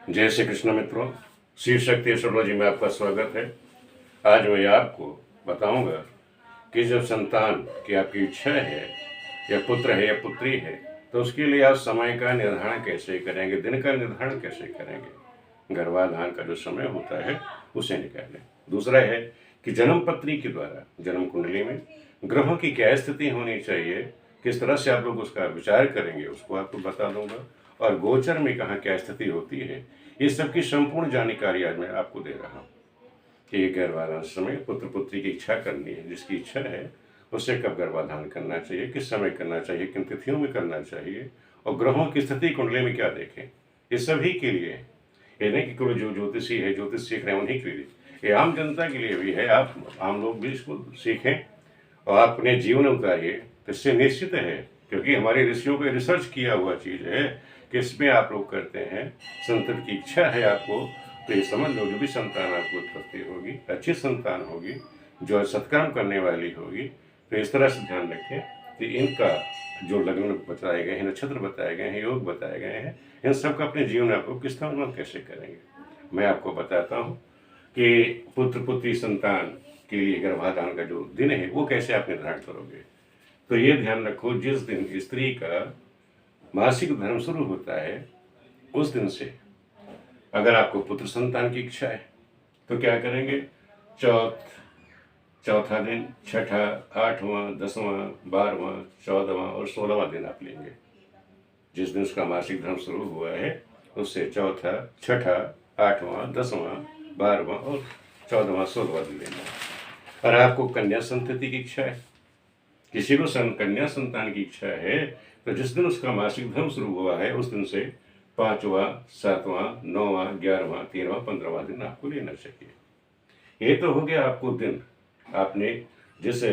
जय श्री कृष्ण मित्रों, शिव शक्ति एस्ट्रोलॉजी में आपका स्वागत है। आज मैं आपको बताऊंगा कि जब संतान की आपकी इच्छा है या पुत्र है या पुत्री है तो उसके लिए आप समय का निर्धारण कैसे करेंगे, दिन का निर्धारण कैसे करेंगे। गर्भाधान का जो समय होता है उसे निकालें। दूसरा है कि जन्म पत्री के द्वारा जन्म कुंडली में ग्रहों की क्या स्थिति होनी चाहिए, किस तरह से आप लोग उसका विचार करेंगे, उसको आपको बता दूंगा। और गोचर में कहाँ क्या स्थिति होती है, इस सब की संपूर्ण जानकारी आज मैं आपको दे रहा हूँ कि गर्भाधान समय पुत्र पुत्री की इच्छा करनी है। जिसकी इच्छा है उससे कब गर्भाधान करना चाहिए, किस समय करना चाहिए, किन तिथियों में करना चाहिए, और ग्रहों की स्थिति कुंडली में क्या देखें, इस सभी के लिए। ये नहीं कि कोई जो ज्योतिषी है, ज्योतिष सीख रहे हैं उन्हीं के लिए, ये आम जनता के लिए भी है। आप आम लोग भी इसको सीखें और आप अपने जीवन में उतारिए, तो इससे निश्चित है, क्योंकि हमारे ऋषियों पे रिसर्च किया हुआ चीज़ है कि इसमें आप लोग करते हैं, संतान की इच्छा है आपको, तो ये समझ लो जो भी संतान आपको उत्पत्ति होगी अच्छी संतान होगी, जो सत्कर्म करने वाली होगी। तो इस तरह से ध्यान रखें कि इनका जो लग्न बताए गए हैं, नक्षत्र बताए गए हैं, योग बताए गए हैं, इन सब का अपने जीवन में आपको किस तरह कैसे करेंगे मैं आपको बताता हूँ कि पुत्र पुत्री संतान के लिए गर्भाधान का जो दिन है वो कैसे आप निर्धारण करोगे। तो ये ध्यान रखो, जिस दिन स्त्री का मासिक धर्म शुरू होता है उस दिन से अगर आपको पुत्र संतान की इच्छा है तो क्या करेंगे, चौथा दिन, छठा, 8वां, 10वां, 12वां, 14वां और 16वां दिन आप लेंगे। जिस दिन उसका मासिक धर्म शुरू हुआ है उससे चौथा, छठा, 8वां, 10वां, 12वां और 14वां, 16वां दिन लेना है। और आपको कन्या संतति की इच्छा है, किसी को कन्या संतान की इच्छा है, तो जिस दिन उसका मासिक धर्म शुरू हुआ है उस दिन से 5वां, 7वां, 9वां, 11वां, 13वां, 15वां दिन आपको लेना चाहिए। ये तो हो गया आपको दिन, आपने जिस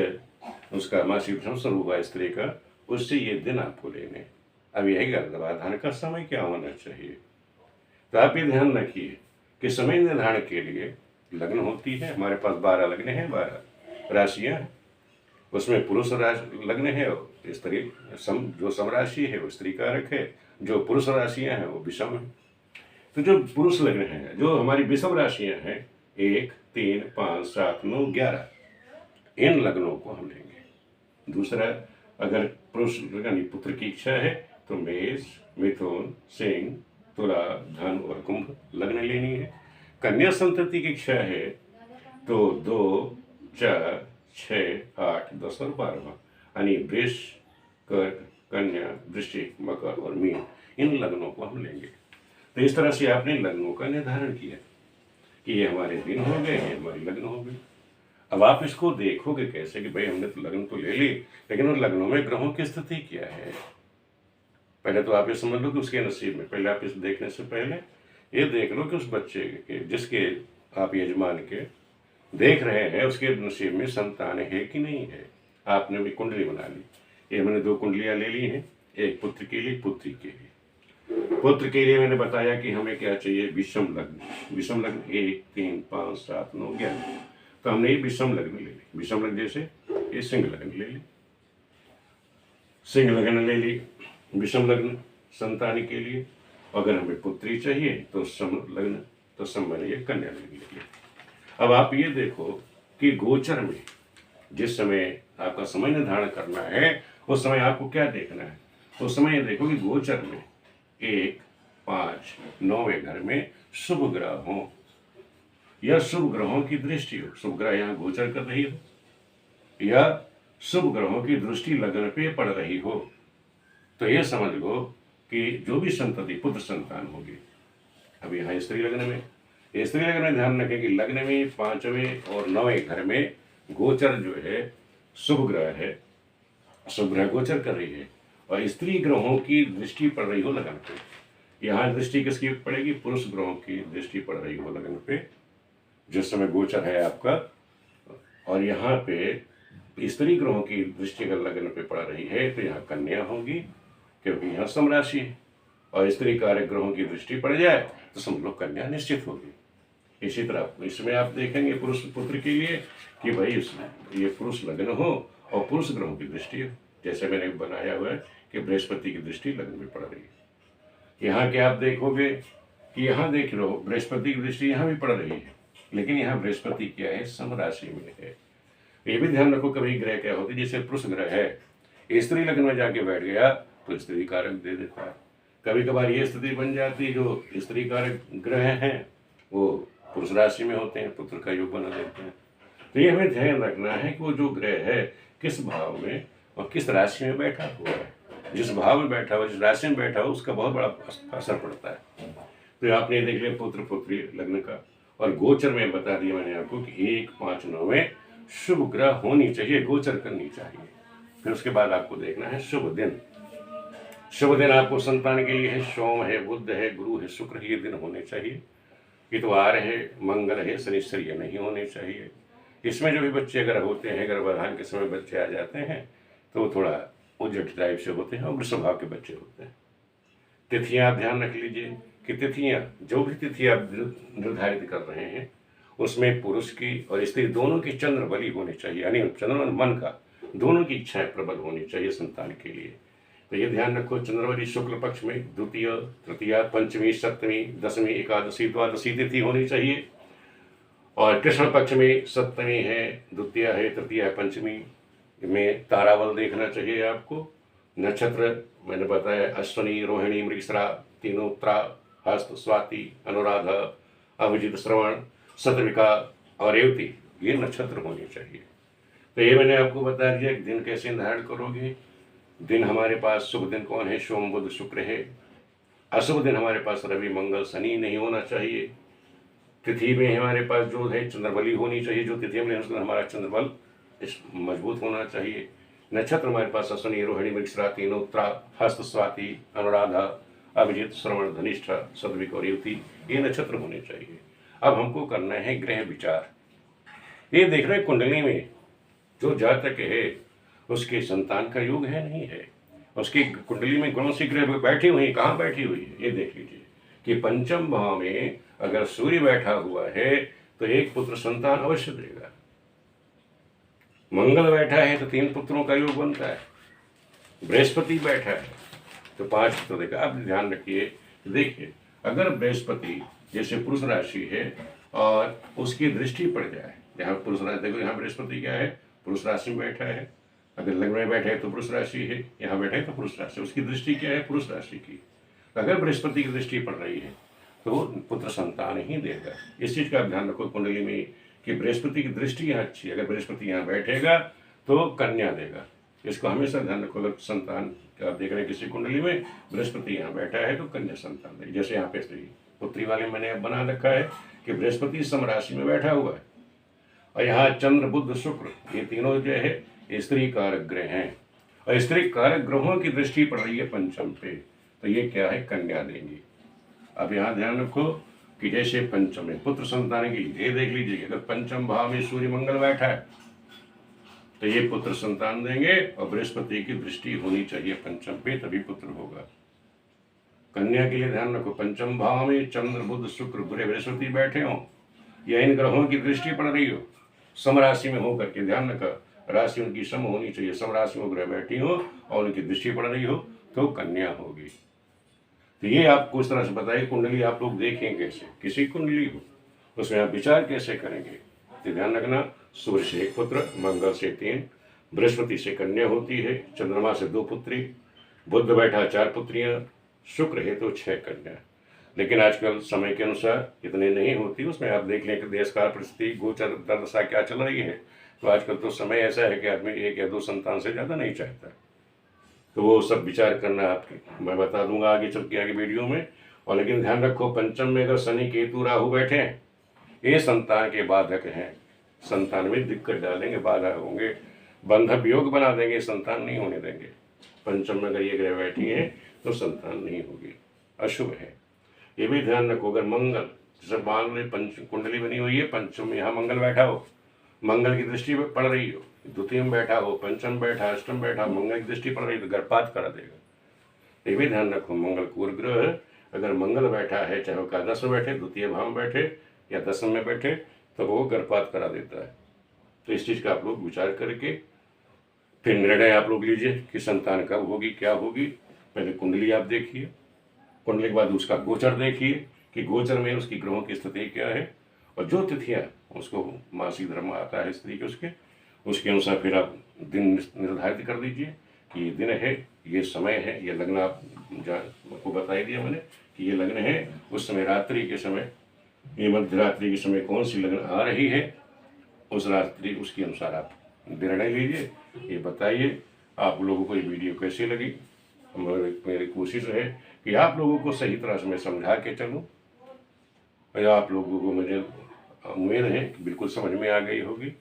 उसका मासिक धर्म शुरू हुआ स्त्री का उससे ये दिन आपको लेने। अब यही गर्भाधान का समय क्या होना चाहिए, तो आप ये ध्यान रखिए कि समय निर्धारण के लिए लग्न होती है, हमारे पास 12 लग्न हैं, 12 राशियाँ हैं। उसमें पुरुष लग्न है और स्त्री जो समराशि है वो स्त्री कारक है, जो पुरुष राशियां हैं वो विषम है। तो जो पुरुष लग्न है, जो हमारी विषम राशियां हैं, 1, 3, 5, 7, 9, 11, इन लग्नों को हम लेंगे। दूसरा, अगर पुरुष यानी पुत्र की इच्छा है तो मेष, मिथुन, सिंह, तुला, धन और कुंभ लग्न लेनी है। कन्या संतति की इच्छा है तो 2, 4, 6, 8, 10 और 12वां यानी वृष, कर्क, कन्या, वृश्चिक, मकर और मीन, इन लग्नों को हम लेंगे। तो इस तरह से आपने लग्नों का निर्धारण किया कि ये हमारे दिन हो गए, ये हमारी लग्न हो गई। अब आप इसको देखोगे कैसे कि भाई हमने तो लग्न तो ले ली, लेकिन उन लग्नों में ग्रहों की स्थिति क्या है। पहले तो आप ये समझ लो कि उसके नसीब में, पहले आप इस देखने से पहले ये देख लो कि उस बच्चे के, जिसके आप यजमान के देख रहे हैं, उसके नसीब में संतान है कि नहीं है। आपने भी कुंडली बना ली, ये मैंने 2 कुंडलियां ले ली हैं, एक पुत्र के लिए, पुत्री के लिए। पुत्र के लिए मैंने बताया कि हमें क्या चाहिए, विषम लग्न। विषम लग्न 1, 3, 5, 7, 9, 11, तो हमने ये विषम लग्न ले ली। विषम लग्न जैसे ये सिंह लग्न ले ली, सिंह लग्न ले ली, विषम लग्न संतान के लिए। अगर हमें पुत्री चाहिए तो सम लग्न, तो सम ये कन्या लग्न ले लिया। अब आप ये देखो कि गोचर में जिस समय आपका समय निर्धारण करना है उस समय आपको क्या देखना है। उस समय ये देखो कि गोचर में 1, 5, 9वें घर में शुभ ग्रह हो या शुभ ग्रहों की दृष्टि हो, शुभ ग्रह यहाँ गोचर कर रही हो या शुभ ग्रहों की दृष्टि लग्न पे पड़ रही हो, तो ये समझ लो कि जो भी संतति पुत्र संतान होगी। अब यहाँ स्त्री लग्न में, स्त्री लग्न में ध्यान रखें कि लग्न में 5वें और 9वें घर में गोचर जो है शुभ ग्रह है, शुभ ग्रह गोचर कर रही है और स्त्री ग्रहों की दृष्टि पड़ रही हो लगन पे। यहाँ दृष्टि किसकी पड़ेगी, पुरुष ग्रहों की दृष्टि पड़ रही हो लगन पे जिस समय गोचर है आपका, और यहाँ पे स्त्री ग्रहों की दृष्टि अगर लगन पे पड़ रही है तो यहाँ कन्या होगी, क्योंकि यहाँ समराशि है। और स्त्री कारक ग्रहों की दृष्टि पड़ जाए तो समझ लो कन्या निश्चित होगी। इसी तरह इसमें आप देखेंगे पुरुष पुत्र के लिए कि भाई ये पुरुष लग्न हो और पुरुष ग्रहों की दृष्टि हो, जैसे मैंने बनाया हुआ है कि बृहस्पति की दृष्टि लग्न में पड़ रही है। यहाँ के आप देखोगे कि यहाँ देख लो बृहस्पति की दृष्टि यहाँ भी पड़ रही है, लेकिन यहाँ बृहस्पति क्या है, सम राशि में है। ये भी ध्यान रखो, कभी ग्रह क्या होती है, जैसे पुरुष ग्रह है स्त्री लग्न में जाके बैठ गया तो स्त्री कारक दे देता है। कभी कभार ये स्थिति बन जाती है जो स्त्री कारक ग्रह हैं वो पुरुष राशि में होते हैं, पुत्र का योग बना देते हैं। तो ये हमें ध्यान रखना है कि वो जो ग्रह है किस भाव में और किस राशि में बैठा हुआ है। जिस भाव में बैठा हुआ, जिस राशि में बैठा हुआ, उसका बहुत बड़ा असर पड़ता है। तो आपने देख लिया पुत्र पुत्री लग्न का, और गोचर में बता दिया मैंने आपको कि 1, 5, 9 में शुभ ग्रह होनी चाहिए, गोचर करनी चाहिए। फिर उसके बाद आपको देखना है शुभ दिन। शुभ दिन आपको संतान के लिए है, सोम है, बुध है, गुरु है, शुक्र, ये दिन होने चाहिए। इतवार है, मंगल है, शनिश्चर ये नहीं होने चाहिए। इसमें जो भी बच्चे अगर होते हैं, गर्भाधान के समय बच्चे आ जाते हैं तो वो थोड़ा उजट टाइप से होते हैं और स्वभाव के बच्चे होते हैं। तिथियां आप ध्यान रख लीजिए कि तिथियां, जो भी तिथि आप निर्धारित कर रहे हैं उसमें पुरुष की और स्त्री दोनों की चंद्र बली होनी चाहिए, यानी चंद्र और मन का दोनों की इच्छाएं प्रबल होनी चाहिए संतान के लिए। तो ये ध्यान रखो, चंद्रवली शुक्ल पक्ष में द्वितीय, तृतीया, पंचमी, सप्तमी, दसवीं, एकादशी, द्वादशी तिथि होनी चाहिए। और कृष्ण पक्ष में सप्तमी है, द्वितीय है, तृतीया है, पंचमी में ताराबल देखना चाहिए आपको। नक्षत्र मैंने बताया अश्विनी, रोहिणी, मृगशिरा, तीनों, उत्तरा, हस्त, स्वाति, अनुराधा, अभिजित, श्रवण, शतविका और रेवती, ये नक्षत्र होने चाहिए। तो ये मैंने आपको बता दिया कि दिन कैसे निर्धारण करोगे। दिन हमारे पास शुभ दिन कौन है, सोम, बुध, शुक्र है। अशुभ दिन हमारे पास रवि, मंगल, शनि नहीं होना चाहिए। तिथि में हमारे पास जो है चंद्रबली होनी चाहिए, जो तिथि में हमारा चंद्रबल मजबूत होना चाहिए। नक्षत्र हमारे पास अश्विनी, रोहिणी, मृगशिरा, तीनों, उत्तरा, हस्त, स्वाति, अनुराधा, अभिजित, श्रवण, धनिष्ठा, शतभिक और रेवती, ये नक्षत्र होने चाहिए। अब हमको करना है ग्रह विचार। ये देख रहे कुंडली में जो जातक है उसके संतान का योग है नहीं है, उसकी कुंडली में कौन सी ग्रह बैठी हुई है, कहाँ बैठी हुई है, ये देख लीजिए कि पंचम भाव में अगर सूर्य बैठा हुआ है तो एक पुत्र संतान अवश्य देगा। मंगल बैठा है तो 3 पुत्रों का योग बनता है। बृहस्पति बैठा है तो 5 पुत्र देगा। अब ध्यान रखिए, देखिए अगर बृहस्पति जैसे पुरुष राशि है और उसकी दृष्टि पड़ जाए, जहाँ पुरुष राशि देखो, यहाँ बृहस्पति क्या है, पुरुष राशि में बैठा है। अगर लग्न में बैठे तो पुरुष राशि है, यहाँ बैठे तो पुरुष राशि, उसकी दृष्टि क्या है, पुरुष राशि की। अगर बृहस्पति की दृष्टि पड़ रही है तो पुत्र संतान ही देगा। इस चीज का ध्यान रखो कुंडली में कि बृहस्पति की दृष्टि यहाँ अच्छी है, अगर बृहस्पति यहाँ बैठेगा तो कन्या देगा। इसको हमेशा ध्यान रखो। अगर संतान का आप देख रहे हैं किसी कुंडली में बृहस्पति यहाँ बैठा है तो कन्या संतान देगी। जैसे यहाँ पे स्त्री पुत्री वाले मैंने बना रखा है कि बृहस्पति सम राशि में बैठा हुआ है और यहाँ चंद्र, बुध, शुक्र, ये तीनों जो है स्त्री कारक ग्रह हैं और स्त्री कारक ग्रहों की दृष्टि पड़ रही है पंचम पे, तो ये क्या है, कन्या देंगी। अब यहाँ ध्यान रखो कि जैसे पंचम में पुत्र संतान के लिए देख लीजिए, अगर पंचम भाव में सूर्य मंगल बैठा है तो ये पुत्र संतान देंगे और बृहस्पति की दृष्टि होनी चाहिए पंचम पे, तभी पुत्र होगा। कन्या के लिए ध्यान रखो, पंचम भाव में चंद्र, बुध, शुक्र, बुरे बृहस्पति बैठे हो या इन ग्रहों की दृष्टि पड़ रही हो, सम राशि में हो करके ध्यान रखा, राशि उनकी सम होनी चाहिए, सम राशि में ग्रह बैठी हो और उनकी दृष्टि पड़ रही हो तो कन्या होगी। तो ये आपको इस तरह से बताइए कुंडली आप लोग देखें कैसे, किसी कुंडली हो उसमें आप विचार कैसे करेंगे। तो ध्यान रखना, सूर्य से 1 पुत्र, मंगल से 3, बृहस्पति से कन्या होती है, चंद्रमा से 2 पुत्री, बुध बैठा 4 पुत्रियां, शुक्र है तो 6 कन्या। लेकिन आजकल समय के अनुसार इतने नहीं होती, उसमें आप देख लें कि देश काल परिस्थिति, गोचर दशा क्या चल रही है। तो आजकल तो समय ऐसा है कि आदमी 1 या 2 संतान से ज़्यादा नहीं चाहता, तो वो सब विचार करना आपके मैं बता दूंगा आगे चल के आगे वीडियो में। और लेकिन ध्यान रखो, पंचम में अगर शनि, केतु, राहु बैठे हैं, ये संतान के बाधक हैं, संतान में दिक्कत डालेंगे, बाधा होंगे, बंधक योग बना देंगे, संतान नहीं होने देंगे। पंचम में अगर ये ग्रह बैठी हैं तो संतान नहीं होगी, अशुभ है। ये भी ध्यान रखो, अगर मंगल जैसे मान लो पंच कुंडली बनी हुई है, पंचम में यहाँ मंगल बैठा हो, मंगल की दृष्टि पड़ रही हो, द्वितीय में बैठा हो, पंचम बैठा, अष्टम बैठा, मंगल की दृष्टि पड़ रही तो गर्भपात करा देगा। ये भी ध्यान रखो, मंगल कुर ग्रह अगर मंगल बैठा है, चाहे वो एकादश में बैठे, द्वितीय भाव में बैठे या दसम में बैठे, तो वो गर्भपात करा देता है। तो इस चीज़ का आप लोग विचार करके फिर निर्णय आप लोग लीजिए कि संतान कब होगी, क्या होगी। पहले कुंडली आप देखिए, कुंडली के बाद उसका गोचर देखिए कि गोचर में उसकी ग्रहों की स्थिति क्या है, और जो तिथियाँ उसको मासिक धर्म आता है स्त्री के उसके अनुसार फिर आप दिन निर्धारित कर दीजिए कि ये दिन है, ये समय है, ये लग्न आपको बता ही दिया मैंने कि ये लग्न है, उस समय रात्रि के समय, ये मध्य रात्रि के समय कौन सी लग्न आ रही है, उस रात्रि उसके अनुसार आप निर्णय लीजिए। ये बताइए आप लोगों को ये वीडियो कैसी लगी। मेरी कोशिश है कि आप लोगों को सही तरह से मैं समझा के चलूँ, और आप लोगों को मुझे उम्मीद है कि बिल्कुल समझ में आ गई होगी।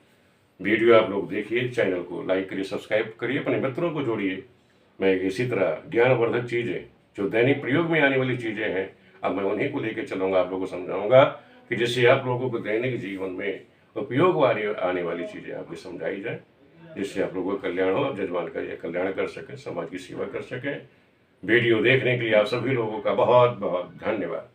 वीडियो आप लोग देखिए, चैनल को लाइक करिए, सब्सक्राइब करिए, अपने मित्रों को जोड़िए। मैं इसी तरह ज्ञानवर्धक चीज़ें जो दैनिक प्रयोग में आने वाली चीज़ें हैं, अब मैं उन्हीं को लेकर चलूँगा, आप लोगों को समझाऊंगा कि जिससे आप लोगों को दैनिक जीवन में उपयोग वाली आने वाली चीज़ें आपको समझाई जाए, जिससे आप लोगों का कल्याण हो, आप जजमान का ये कल्याण कर सकें, समाज की सेवा कर सकें। वीडियो देखने के लिए आप सभी लोगों का बहुत बहुत धन्यवाद।